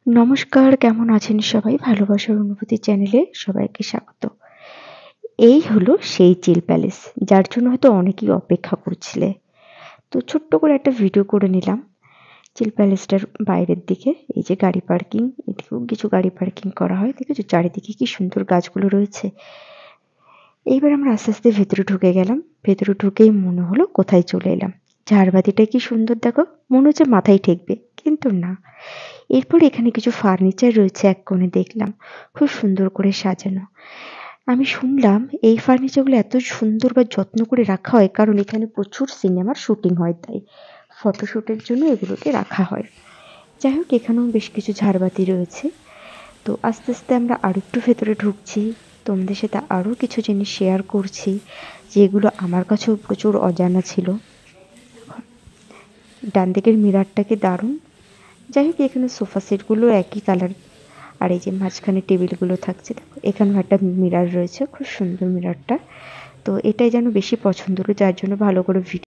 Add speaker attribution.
Speaker 1: নমস্কার, কেমন আছেন সবাই? ভালোবাসার অনুভূতি চ্যানেলে সবাইকে স্বাগত। এই হলো সেই চিল প্যালেস, যার জন্য হয়তো অনেকেই অপেক্ষা করছিলে। তো ছোট্ট করে একটা ভিডিও করে নিলাম চিল প্যালেসটার বাইরের দিকে। এই যে গাড়ি পার্কিং, এদিকেও কিছু গাড়ি পার্কিং করা হয়। দেখেছো চারিদিকে কি সুন্দর গাছগুলো রয়েছে। এইবার আমরা আস্তে আস্তে ভেতরে ঢুকে গেলাম। ভেতরে ঢুকেই মনে হলো কোথায় চলে এলাম। ঝাড়বাতিটা কি সুন্দর দেখো, মনে হচ্ছে মাথায় ঠেকবে, কিন্তু না। এরপর এখানে কিছু ফার্নিচার রয়েছে, এক কোণে দেখলাম খুব সুন্দর করে সাজানো। আমি শুনলাম এই ফার্নিচারগুলো এত সুন্দর বা যত্ন করে রাখা হয় কারণ এখানে প্রচুর সিনেমার শুটিং হয়, তাই ফটোশ্যুটের জন্য এগুলোকে রাখা হয়। যাই হোক, এখানেও বেশ কিছু ঝাড়বাতি রয়েছে। তো আস্তে আস্তে আমরা আরও একটু ভেতরে ঢুকছি, তোমাদের সাথে আরও কিছু জিনিস শেয়ার করছি যেগুলো আমার কাছেও প্রচুর অজানা ছিল। ডান দিকের মিরারটাকে দারুণ। যাই হোক, এখানে সোফা সেটগুলো একই কালার, আর এই যে মাঝখানে টেবিলগুলো থাকছে, দেখো এখানেও একটা মিরার রয়েছে, খুব সুন্দর মিরারটা। তো এটাই যেন বেশি পছন্দ হলো, যার জন্য ভালো করে ভিডিও